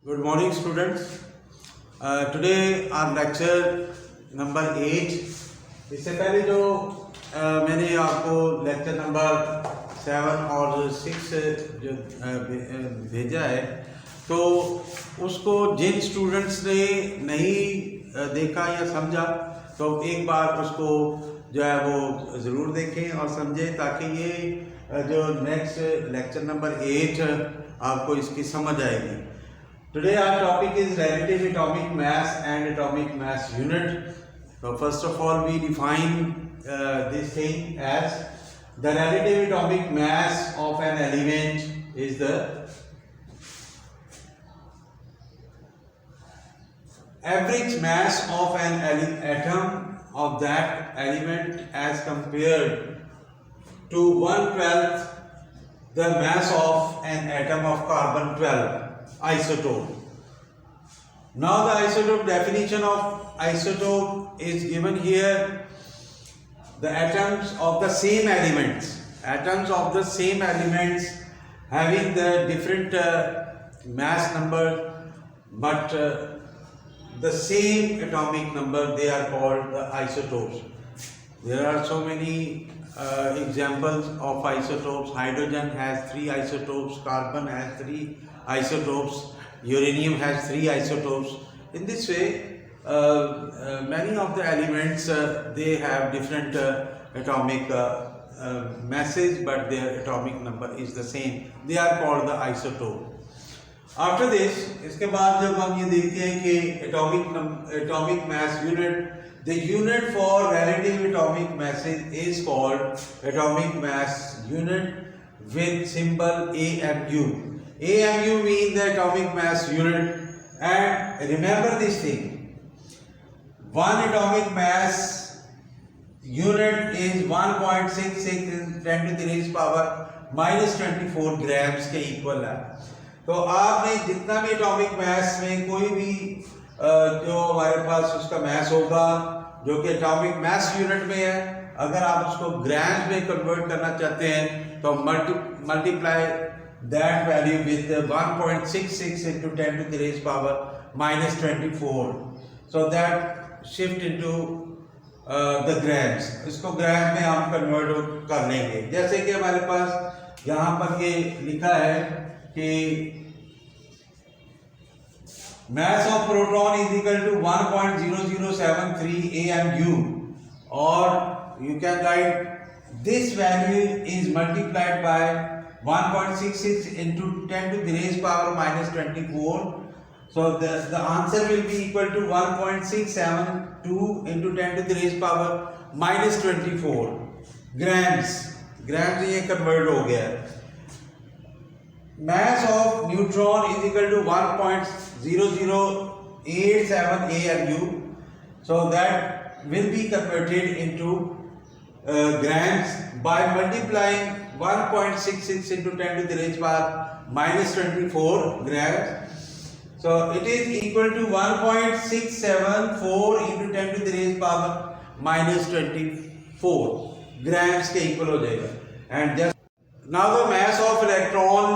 Good morning, students. Today our lecture number 8. इससे पहले जो मैंने आपको लेक्चर नंबर 7 और 6 जो भेजा है, तो उसको जिन स्टूडेंट्स ने नहीं देखा या समझा, तो एक बार उसको जो है वो ज़रूर देखें और समझें, ताकि ये जो नेक्स्ट लेक्चर नंबर 8 आपको इसकी समझ आएगी. Today our topic is relative atomic mass and atomic mass unit. So first of all we define this thing as the relative atomic mass of an element is the average mass of an atom of that element as compared to 1/12 the mass of an atom of carbon-12 isotope. Now the isotope definition of isotope is given here. The atoms of the same elements, having the different mass number, but the same atomic number, they are called the isotopes. There are so many examples of isotopes. Hydrogen has 3 isotopes, carbon has 3 isotopes, uranium has 3 isotopes. In this way, many of the elements they have different atomic masses, but their atomic number is the same. They are called the isotope. After this, इसके बाद जब हम ये देखते हैं कि atomic mass unit, the unit for relative atomic masses is called atomic mass unit with symbol AMU. AMU means the atomic mass unit, and remember this thing: one atomic mass unit is 1.66 × 10 to the raised power -24 grams के equal है. तो आपने जितना भी atomic mass में कोई भी जो हमारे पास उसका मैस होगा जो कि एटॉमिक मैस यूनिट में है, अगर आप उसको ग्राम्स में कन्वर्ट करना चाहते हैं तो multiply that value with 1.66 into 10 to the raised power -24, so that shift into the grams. इसको ग्राम में हम कन्वर्ट कर लेंगे. जैसे कि हमारे पास यहाँ पर ये लिखा है कि mass of proton is equal to 1.0073 AMU, or you can write this value is multiplied by 1.66 into 10 to the raised power -24. So the answer will be equal to 1.672 into 10 to the raised power -24 grams. ग्राम ये convert हो गया. Mass of neutron is equal to 1.0087 AMU. So that will be converted into grams by multiplying 1.66 into 10 to the raised power -24 grams. So it is equal to 1.674 into 10 to the raised power -24 grams के equal हो जाएगा. And just now the mass of electron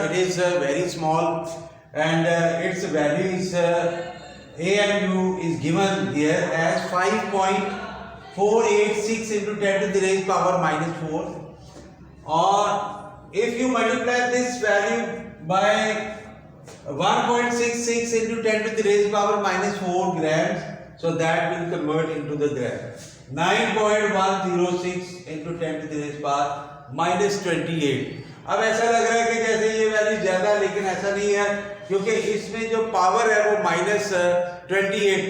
it is very small, and its value is AMU is given here as 5.486 into 10 to the raised power -4. Or if you multiply this value by 1.66 into 10 to the raised power -4 grams, so that will convert into the gram. 9.106 into 10 to the raised power -28. अब ऐसा लग रहा है कि जैसे ये value ज़्यादा है, लेकिन ऐसा नहीं है, क्योंकि इसमें जो पावर है वो -28.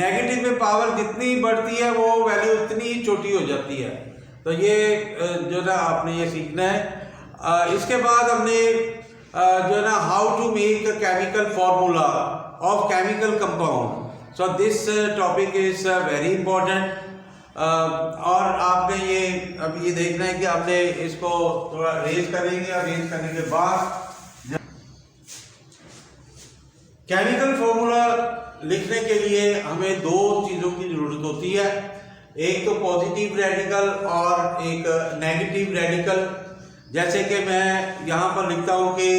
नेगेटिव में पावर जितनी बढ़ती है वो वैल्यू उतनी ही छोटी हो जाती है. तो ये जो ना आपने ये सीखना है. इसके बाद हमने जो ना how to make a chemical formula of chemical compound. So this topic is very important. और आपने ये अब ये देखना है कि आपने इसको थोड़ा रेज करेंगे, और रेज करने के बाद केमिकल फॉर्मूला लिखने के लिए हमें 2 चीज़ों की ज़रूरत होती है. एक तो पॉजिटिव रेडिकल और एक नेगेटिव रेडिकल. जैसे कि मैं यहाँ पर लिखता हूँ कि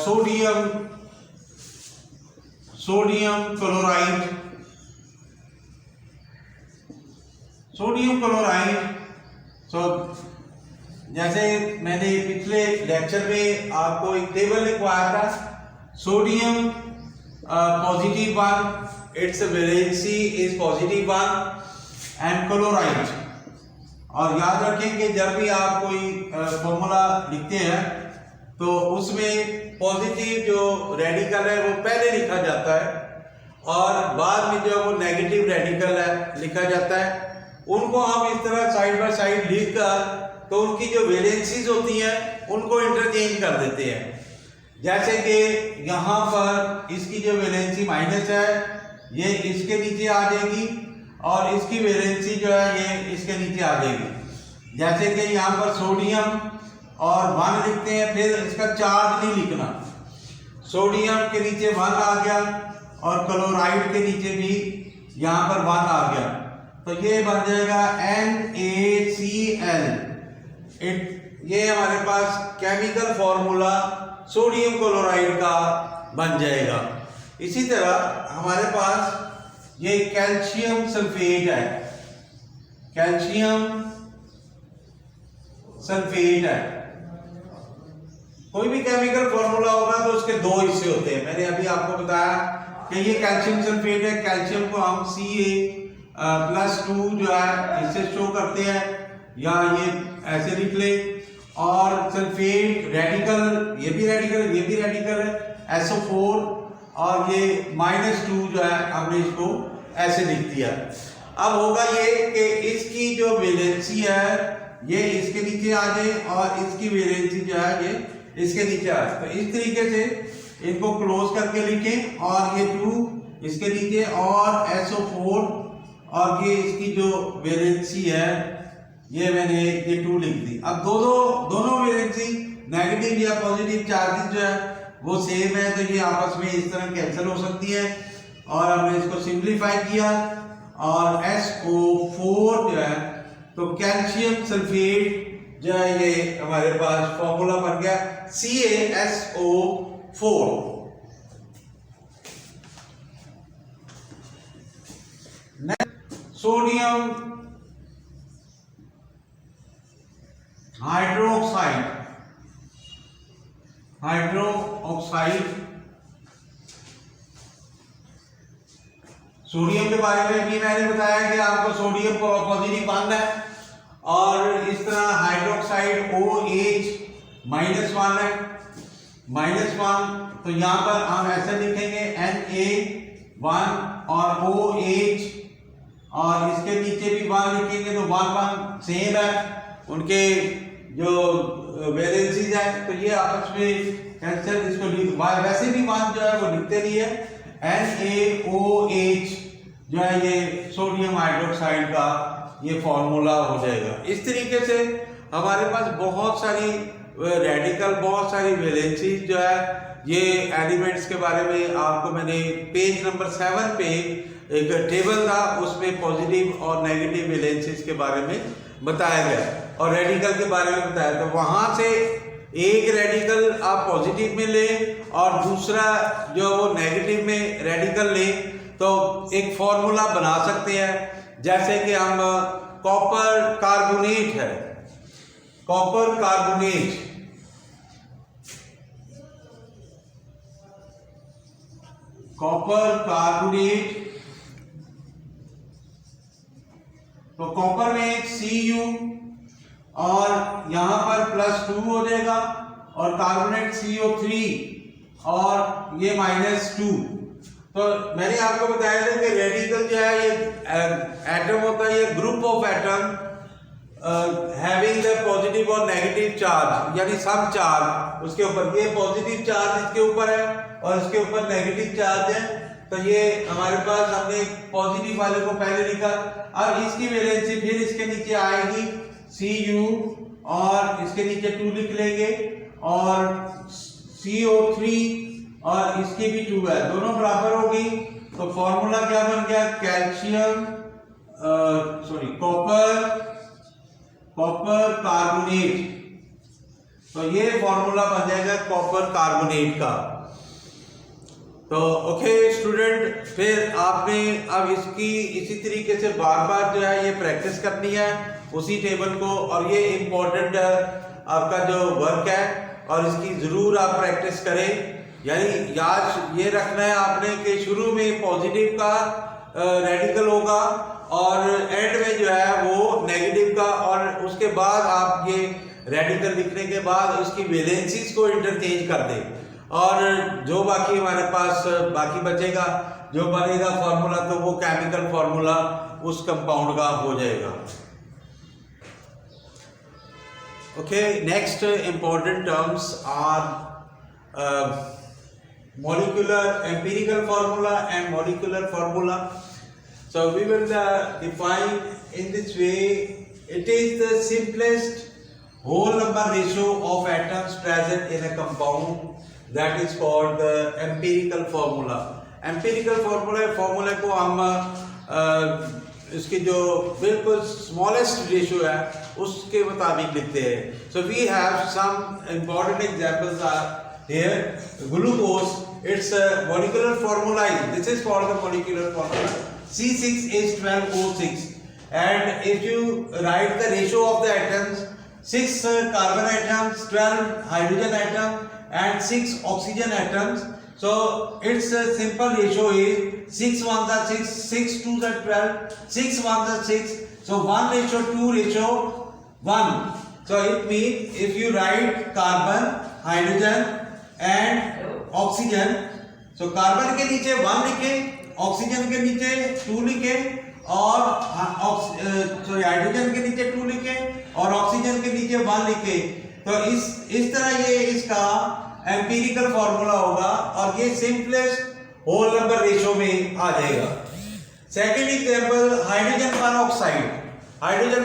sodium sodium chloride. Sodium chloride, so जैसे मैंने पिछले लेक्चर में आपको एक टेबल लिखवाया था, sodium positive 1, it's valency is positive 1 and chloride. और याद रखें कि जब भी आप कोई फॉर्मूला लिखते हैं तो उसमें पॉजिटिव जो रेडिकल है वो पहले लिखा जाता है और बाद में जो वो नेगेटिव रेडिकल है लिखा जाता है। उनको हम इस तरह साइड बाय साइड लिखकर तो उनकी जो वैलेंसीज होती हैं उनको इंटरचेंज कर देते हैं। जैसे कि यहाँ पर इसकी जो वैलेंसी माइनस है ये इसके नीचे आ जाएगी और इसकी वैलेंसी जो है ये इसके नीचे आ जाएगी। जैसे कि यहाँ पर सोडियम और 1 लिखते हैं, फिर इसका चार्ज नहीं लिखना, सोडियम के नीचे 1 आ गया और क्लोराइड के नीचे भी यहाँ पर 1 आ गया, तो ये बन जाएगा NaCl। ये हमारे पास केमिकल फॉर्मूला सोडियम क्लोराइड का बन जाएगा। इसी तरह हमारे पास ये कैल्शियम सल्फेट है, कैल्शियम सल्फेट है। कोई भी केमिकल फॉर्मूला होगा तो उसके 2 हिस्से होते हैं। मैंने अभी आपको बताया कि ये कैल्शियम सल्फेट है, कैल्शियम को हम Ca+2 जो है इससे शो करते हैं, या ये ऐसे लिख ले। और सल्फेट रेडिकल, ये भी रेडिकल, ये भी रेडिकल है, SO4, और ये -2 जो है हमने इसको ऐसे लिख दिया। अब होगा ये कि इसकी जो वैलेंसी है ये इसके नीचे आ जाए और इसकी वैलेंसी जो है ये इसके नीचे आ जाए। तो इस तरीके से इनको क्लोज करके लिखें और ये 2 इसके नीचे और SO4 और ये इसकी जो वैलेंसी है ये मैंने ये 2 लिख दी। अब दोनों वैलेंसी नेगेटिव या पॉजिटिव चार्जेस जो है वो सेम है, तो ये आपस में इस तरह कैंसिल हो सकती है और हमने इसको सिंप्लीफाई किया और SO4 जो है तो कैल्शियम सल्फेट जो है ये हमारे पास फॉर्मूला बन गया CaSO4। सोडियम हाइड्रोक्साइड, सोडियम के बारे में भी मैंने बताया कि आपको सोडियम पॉजिटिव 1 है और इस तरह हाइड्रोक्साइड OH -1 है, -1, तो यहाँ पर हम ऐसे लिखेंगे Na1 और OH और इसके नीचे भी 1 लिखेंगे तो 1 सेम है, उनके जो वैलेंसीज है तो ये आपस में कैंसिल, इसको वैसे भी 1 जो है वो लिखते नहीं है। NaOH जो है ये सोडियम हाइड्रोक्साइड का ये फॉर्मूला हो जाएगा। इस तरीके से हमारे पास बहुत सारी रेडिकल, बहुत सारी वैलेंसीज जो है ये एलिमेंट्स के बारे में आपको मैंने पेज नंबर 7 पे एक टेबल था, उसमें पॉजिटिव और नेगेटिव वैलेंसीज के बारे में बताया गया और रेडिकल के बारे में बताया। तो वहां से एक रेडिकल आप पॉजिटिव में ले और दूसरा जो वो नेगेटिव में रेडिकल ले तो एक फॉर्मूला बना सकते हैं। जैसे कि हम कॉपर कार्बोनेट है, कॉपर कार्बोनेट, तो कॉपर में Cu और यहाँ पर +2 हो जाएगा और कार्बोनेट CO3 और ये -2। तो मैंने आपको बताया था कि रेडिकल जो है ये एटम होता है, ये group of atom having the positive और नेगेटिव चार्ज, यानी सम चार्ज उसके ऊपर, ये पॉजिटिव चार्ज इसके ऊपर है और इसके ऊपर नेगेटिव चार्ज है। तो ये हमारे पास हमने पॉजिटिव वाले को पहले लिखा, अब इसकी वैलेंसी फिर इसके नीचे आएगी Cu और इसके नीचे 2 लिख लेंगे और CO3 और इसकी भी 2 है, दोनों बराबर होगी। तो फॉर्मूला क्या बन गया, कैल्शियम कॉपर कार्बोनेट। तो ये फॉर्मूला बन जाएगा कॉपर कार्बोनेट का। तो तो ओके स्टूडेंट, फिर आपने अब इसकी इसी तरीके से बार बार जो है ये प्रैक्टिस करनी है उसी टेबल को, और ये इम्पोर्टेंट आपका जो वर्क है और इसकी ज़रूर आप प्रैक्टिस करें। यानी याद ये रखना है आपने कि शुरू में पॉजिटिव का रेडिकल होगा और एंड में जो है वो नेगेटिव का, और उसके बाद आप ये रेडिकल लिखने के बाद उसकी वैलेंसीज को इंटरचेंज कर दें, और जो बाकी हमारे पास बाकी बचेगा जो बनेगा फॉर्मूला, तो वो केमिकल फॉर्मूला उस कंपाउंड का हो जाएगा। Okay, next important terms are molecular empirical formula and molecular formula. So we will define in this way. It is the simplest whole number ratio of atoms present in a compound, that is called the empirical formula. Empirical formula को हम इसकी जो बिल्कुल smallest ratio है उसके मुताबिक लिखते हैं. So we have some important examples are here. Glucose, its molecular formula is, this is called the molecular formula, C6H12O6, and if you write the ratio of the atoms, 6 carbon atoms, 12 hydrogen atoms and 6 oxygen atoms, so its simple ratio is 6 1s are 6, 6 2s are 12, 6 1s are 6, so 1:2:1. So it means if you write carbon, hydrogen and oxygen, so carbon के नीचे 1 लिखे, oxygen के नीचे 2 लिखे, और hydrogen के नीचे 2 लिखे और ऑक्सीजन के नीचे 1 लिखे, तो इस तरह ये इसका एम्पिरिकल फॉर्मूला होगा और ये सिंपलेस्ट होल नंबर रेशियो में आ जाएगा. सेकंड एग्जांपल, हाइड्रोजन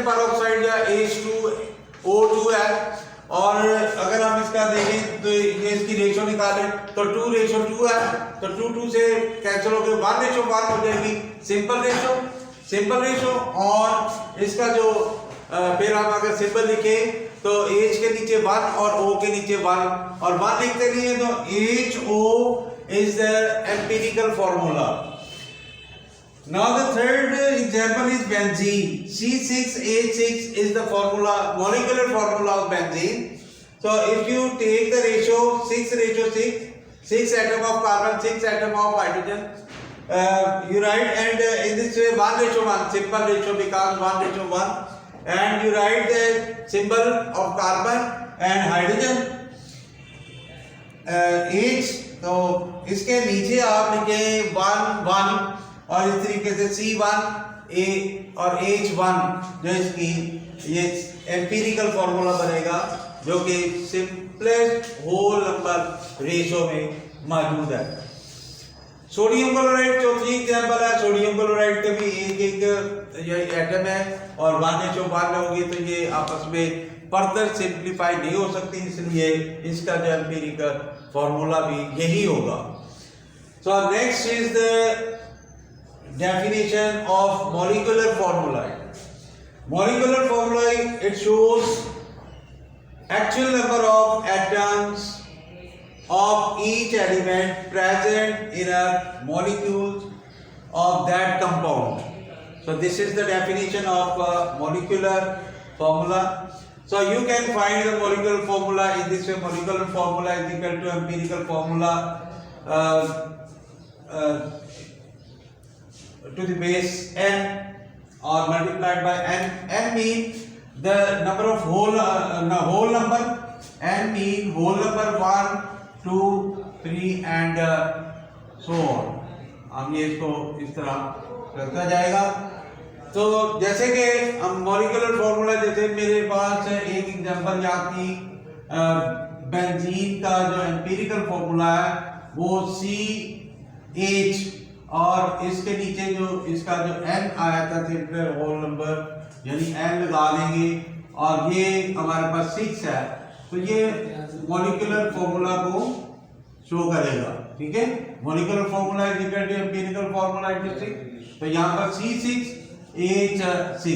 पेरोक्साइड या H2O2 है, और अगर हम इसका देखें तो ये इसकी रेशियो निकालें तो 2:2 है, तो 2 से कैंसिल होकर 1:1 हो जाएगी. सिंपल रेशियो और इसका जो फिर हम अगर सिंपल लिखे तो H के नीचे 1 और O के नीचे 1 और 1 लिखते नहीं है तो HO is the empirical formula. Now the third example is benzene. C6H6 is the formula, molecular formula of benzene. So if you take the ratio 6:6, 6 atom of carbon, 6 atom of hydrogen, you write, and in this way 1:1, simple ratio becomes 1:1, and you write the symbol of carbon and hydrogen H, तो इसके नीचे आप लिखें 1 1 और इस तरीके से C1 A और H1, जो इसकी ये एम्पिरिकल फॉर्मूला बनेगा जो कि सिंपलेस्ट होल नंबर रेशियो में मौजूद है. सोडियम क्लोराइड चौथी एग्जांपल है. सोडियम क्लोराइड के भी एक ये एटम है और 1:1 होगी, तो ये आपस में फर्दर सिंप्लीफाई नहीं हो सकती, इसलिए इसका जो एम्पिरिकल फॉर्मूला भी यही होगा. So next is the definition of molecular formula. Molecular formula, it shows actual number of atoms of each element present in a molecule of that compound. So this is the definition of molecular formula. So you can find the molecular formula in this way. Molecular formula is equal to empirical formula to the base n or multiplied by n. N mean the number of whole number. N mean whole number 1 2 3 and so on. हम ये इसको इस तरह रखा जाएगा. तो जैसे कि हम मॉलिक्यूलर फॉर्मूला, जैसे मेरे पास एक एग्जांपल याद की, बेंजीन का जो एम्पिरिकल फॉर्मूला है वो CH और इसके नीचे जो इसका जो n आया था सिंपल होल नंबर, यानी n लगा देंगे और ये हमारे पास 6 है, तो ये मॉलिक्यूलर फॉर्मूला को शो करेगा. ठीक है, molecular formula is equal to empirical formula is 6. तो यहाँ पर C6H6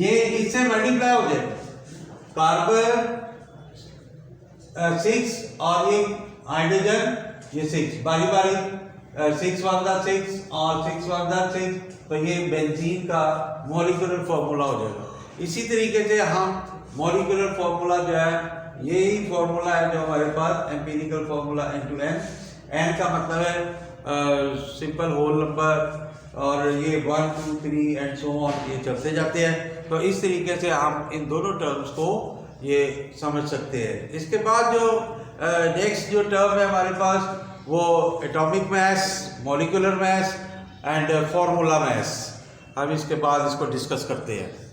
ये इससे मल्टीप्लाई हो जाए, कार्बन 6 और ये हाइड्रोजन ये 6 बारी बारी 6 1 दा 6 और 6 1 दा 6, तो ये बेंजीन का मॉलिक्यूलर फार्मूला हो जाएगा। इसी तरीके से हम मॉलिक्यूलर फार्मूला जो है, यही फार्मूला है जो हमारे पास एम्पिरिकल फार्मूला N2N, N का मतलब है सिंपल होल नंबर, और ये 1 2 3 एंड सो ऑन, ये चलते जाते हैं। तो इस तरीके से हम इन दोनों टर्म्स को ये समझ सकते हैं। इसके बाद जो नेक्स्ट जो टर्म है हमारे पास, वो atomic mass, molecular mass and formula mass. हम इसके बाद इसको डिस्कस करते हैं।